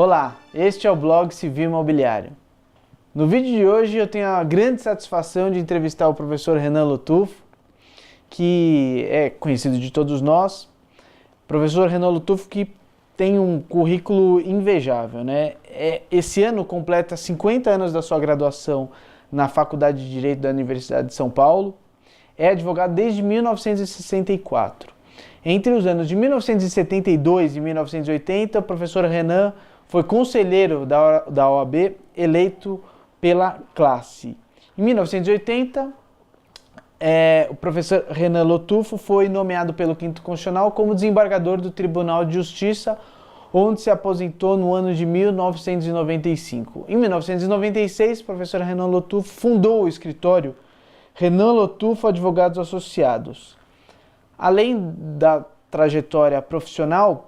Olá, este é o blog Civil Imobiliário. No vídeo de hoje eu tenho a grande satisfação de entrevistar o professor Renan Lotufo, que é conhecido de todos nós. Professor Renan Lotufo que tem um currículo invejável, né? Esse ano completa 50 anos da sua graduação na Faculdade de Direito da Universidade de São Paulo. É advogado desde 1964. Entre os anos de 1972 e 1980, o professor Renan foi conselheiro da OAB, eleito pela classe. Em 1980, o professor Renan Lotufo foi nomeado pelo Quinto Constitucional como desembargador do Tribunal de Justiça, onde se aposentou no ano de 1995. Em 1996, o professor Renan Lotufo fundou o escritório Renan Lotufo Advogados Associados. Além da trajetória profissional,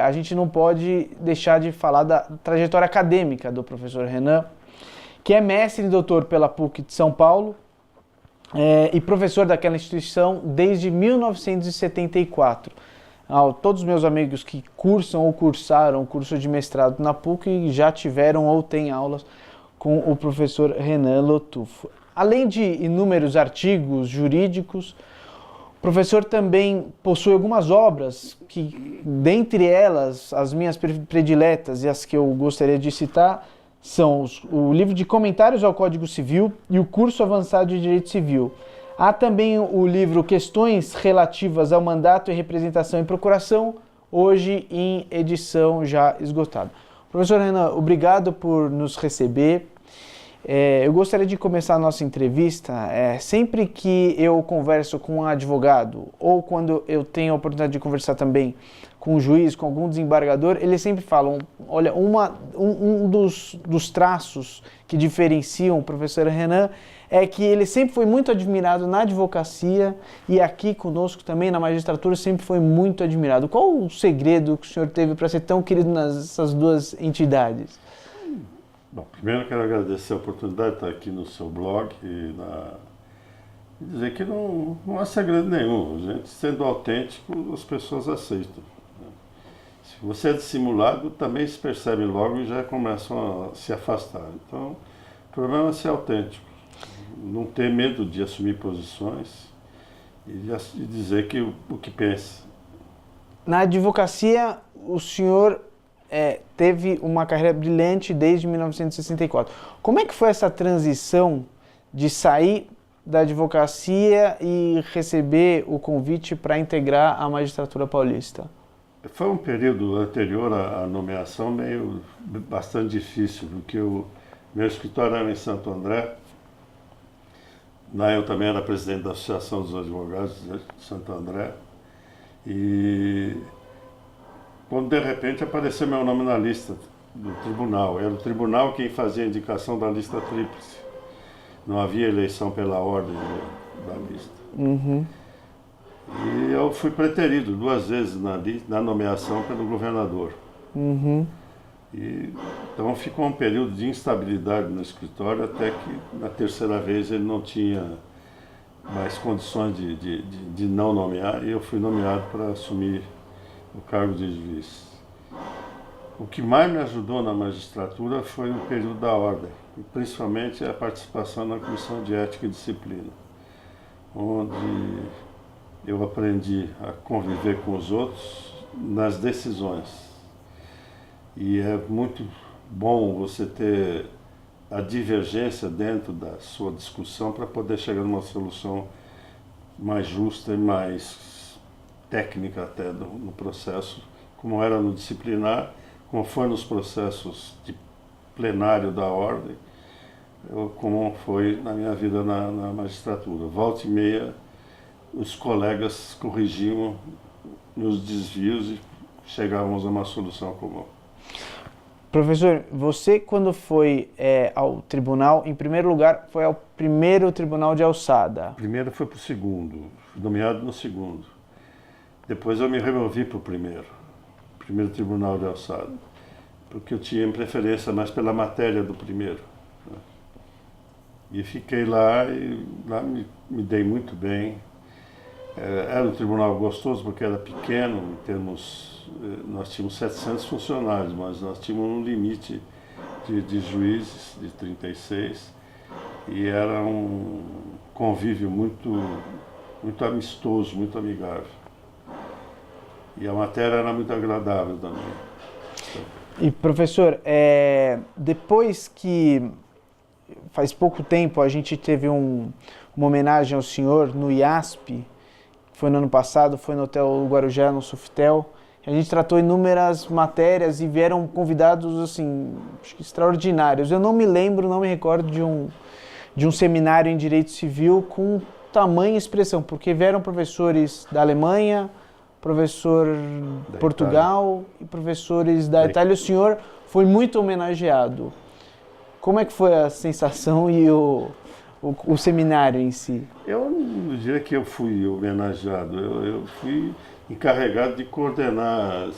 a gente não pode deixar de falar da trajetória acadêmica do professor Renan, que é mestre e doutor pela PUC de São Paulo e professor daquela instituição desde 1974. Todos os meus amigos que cursam ou cursaram o curso de mestrado na PUC já tiveram ou têm aulas com o professor Renan Lotufo. Além de inúmeros artigos jurídicos, o professor também possui algumas obras que, dentre elas, as minhas prediletas e as que eu gostaria de citar, são o livro de comentários ao Código Civil e o curso avançado de Direito Civil. Há também o livro Questões Relativas ao Mandato e Representação em Procuração, hoje em edição já esgotada. Professor Renan, obrigado por nos receber. Eu gostaria de começar a nossa entrevista, sempre que eu converso com um advogado ou quando eu tenho a oportunidade de conversar também com um juiz, com algum desembargador, eles sempre falam, olha, um dos traços que diferenciam o professor Renan é que ele sempre foi muito admirado na advocacia e aqui conosco também na magistratura sempre foi muito admirado. Qual o segredo que o senhor teve para ser tão querido nessas duas entidades? Bom, primeiro quero agradecer a oportunidade de estar aqui no seu blog e dizer que não há segredo nenhum. A gente sendo autêntico, as pessoas aceitam. Se você é dissimulado, também se percebe logo e já começam a se afastar. Então, o problema é ser autêntico. Não ter medo de assumir posições e dizer o que pensa. Na advocacia, o senhor teve uma carreira brilhante desde 1964. Como é que foi essa transição de sair da advocacia e receber o convite para integrar a magistratura paulista? Foi um período anterior à nomeação bastante difícil, porque meu escritório era em Santo André. Eu também era presidente da Associação dos Advogados de Santo André. E quando de repente apareceu meu nome na lista do tribunal. Era o tribunal quem fazia a indicação da lista tríplice. Não havia eleição pela ordem da lista. Uhum. E eu fui preterido 2 vezes na nomeação pelo governador. Uhum. Então ficou um período de instabilidade no escritório, até que na 3ª vez ele não tinha mais condições de não nomear, e eu fui nomeado para assumir o cargo de juiz. O que mais me ajudou na magistratura foi o período da ordem, e principalmente a participação na Comissão de Ética e Disciplina, onde eu aprendi a conviver com os outros nas decisões. E é muito bom você ter a divergência dentro da sua discussão para poder chegar numa solução mais justa e mais técnica até no processo, como era no disciplinar, como foi nos processos de plenário da ordem, como foi na minha vida na magistratura. Volta e meia, os colegas corrigiam os desvios e chegávamos a uma solução comum. Professor, você quando foi ao tribunal, em primeiro lugar, foi ao primeiro tribunal de alçada? Primeiro foi para o segundo, fui nomeado no segundo. Depois eu me removi para o primeiro tribunal de alçada, porque eu tinha preferência mais pela matéria do primeiro. Né? E fiquei lá e lá me dei muito bem. Era um tribunal gostoso porque era pequeno, nós tínhamos 700 funcionários, mas nós tínhamos um limite de juízes, de 36, e era um convívio muito amistoso, muito amigável. E a matéria era muito agradável também. E professor, depois que faz pouco tempo a gente teve uma homenagem ao senhor no IASP, foi no ano passado, foi no Hotel Guarujá, no Sofitel. A gente tratou inúmeras matérias e vieram convidados assim, acho que extraordinários. Eu não me recordo de um seminário em Direito Civil com tamanha expressão, porque vieram professores da Alemanha, professor da Portugal Itália. E professores da Itália. O senhor foi muito homenageado. Como é que foi a sensação e o seminário em si? Eu não diria que eu fui homenageado, eu fui encarregado de coordenar,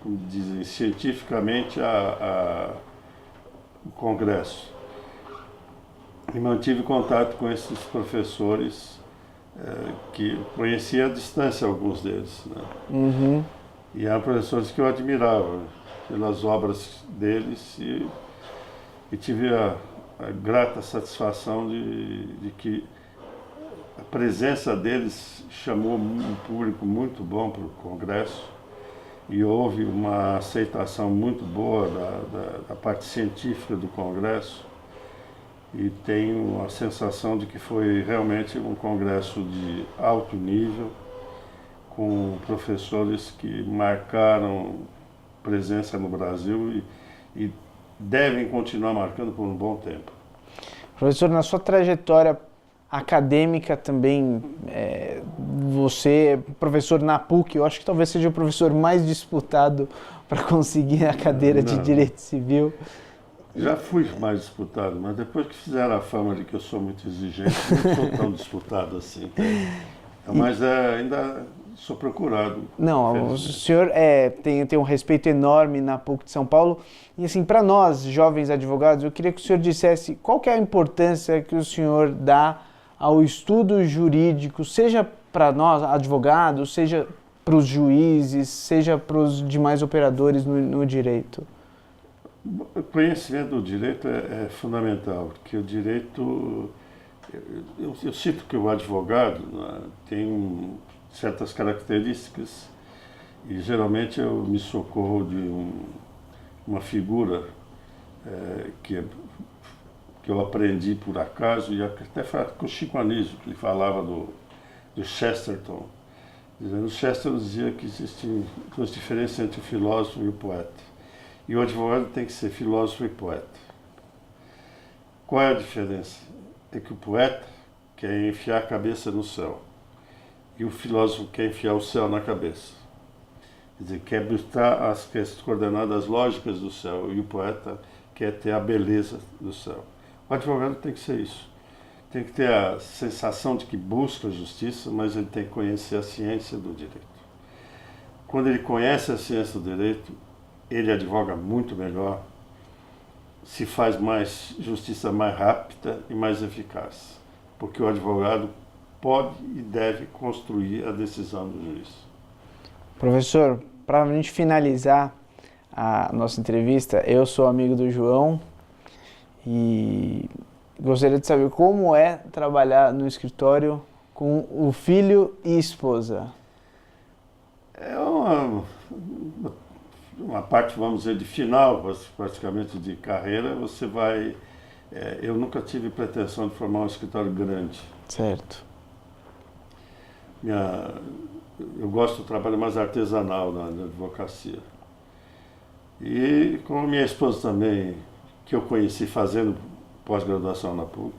como dizem, cientificamente o congresso. E mantive contato com esses professores que conhecia à distância alguns deles, né? Uhum. E eram professores que eu admirava pelas obras deles e tive a grata satisfação de que a presença deles chamou um público muito bom para o congresso e houve uma aceitação muito boa da parte científica do congresso e tenho a sensação de que foi realmente um congresso de alto nível, com professores que marcaram presença no Brasil e devem continuar marcando por um bom tempo. Professor, na sua trajetória acadêmica também, você é professor na PUC, eu acho que talvez seja o professor mais disputado para conseguir a cadeira de Direito Civil. Já fui mais disputado, mas depois que fizeram a fama de que eu sou muito exigente, não sou tão disputado assim. Mas ainda sou procurado. Não, o senhor tem um respeito enorme na PUC de São Paulo. E assim, para nós, jovens advogados, eu queria que o senhor dissesse qual que é a importância que o senhor dá ao estudo jurídico, seja para nós, advogados, seja para os juízes, seja para os demais operadores no direito. O conhecimento do direito é fundamental, porque o direito, eu cito que o advogado, né, tem certas características e geralmente eu me socorro de uma figura que eu aprendi por acaso e até com o Chico Anísio, que ele falava do Chesterton. O Chesterton dizia que existem duas diferenças entre o filósofo e o poeta. E o advogado tem que ser filósofo e poeta. Qual é a diferença? É que o poeta quer enfiar a cabeça no céu e o filósofo quer enfiar o céu na cabeça. Quer dizer, quer buscar as coordenadas lógicas do céu e o poeta quer ter a beleza do céu. O advogado tem que ser isso. Tem que ter a sensação de que busca a justiça, mas ele tem que conhecer a ciência do direito. Quando ele conhece a ciência do direito, ele advoga muito melhor, se faz mais justiça mais rápida e mais eficaz, porque o advogado pode e deve construir a decisão do juiz. Professor, para a gente finalizar a nossa entrevista, eu sou amigo do João e gostaria de saber como é trabalhar no escritório com o filho e esposa. É uma parte, vamos dizer, de final, praticamente de carreira, você vai... eu nunca tive pretensão de formar um escritório grande. Certo. Eu gosto do trabalho mais artesanal na advocacia. E como minha esposa também, que eu conheci fazendo pós-graduação na PUC,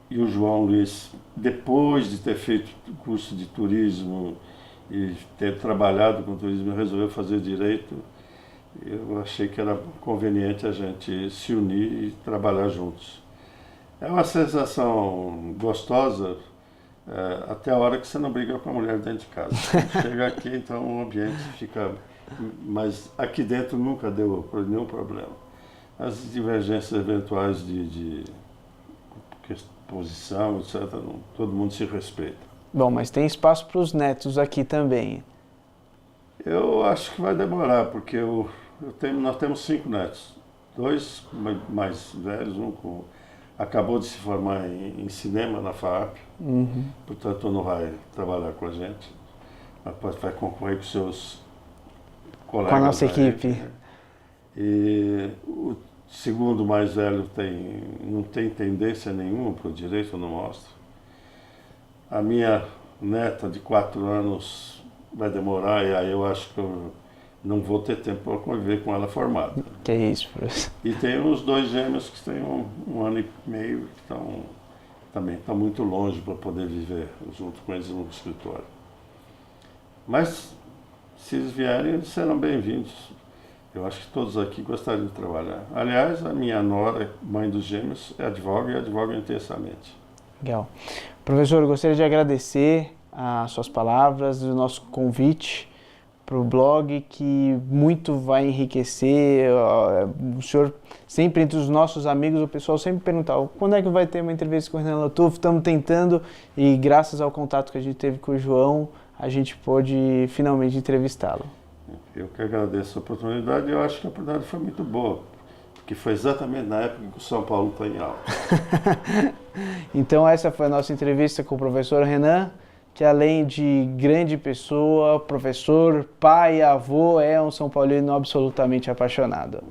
e o João Luiz, depois de ter feito curso de turismo e ter trabalhado com turismo, resolveu fazer direito, eu achei que era conveniente a gente se unir e trabalhar juntos. É uma sensação gostosa até a hora que você não briga com a mulher dentro de casa. Chega aqui, então o ambiente fica... Mas aqui dentro nunca deu nenhum problema. As divergências eventuais posição, etc. Todo mundo se respeita. Bom, mas tem espaço para os netos aqui também. Eu acho que vai demorar, porque nós temos 5 netos. 2 mais velhos, acabou de se formar em cinema na FAAP, portanto não vai trabalhar com a gente, mas vai concorrer com seus colegas. Com a nossa equipe. Né? E o segundo mais velho não tem tendência nenhuma para o direito, eu não mostro. A minha neta de 4 anos vai demorar, e aí eu acho que eu não vou ter tempo para conviver com ela formada. Que é isso, professor. E tem os 2 gêmeos que têm um ano e meio, que também estão muito longe para poder viver junto com eles no escritório. Mas, se eles vierem, eles serão bem-vindos. Eu acho que todos aqui gostariam de trabalhar. Aliás, a minha nora, mãe dos gêmeos, é advoga e advoga intensamente. Legal. Professor, eu gostaria de agradecer as suas palavras, o nosso convite para o blog, que muito vai enriquecer. O senhor, sempre entre os nossos amigos, o pessoal sempre perguntava quando é que vai ter uma entrevista com o Renan Latuf. Estamos tentando, e graças ao contato que a gente teve com o João, a gente pôde finalmente entrevistá-lo. Eu que agradeço a oportunidade, e eu acho que a oportunidade foi muito boa, porque foi exatamente na época que o São Paulo está em alta. Então essa foi a nossa entrevista com o professor Renan, que além de grande pessoa, professor, pai, avô, é um São Paulino absolutamente apaixonado.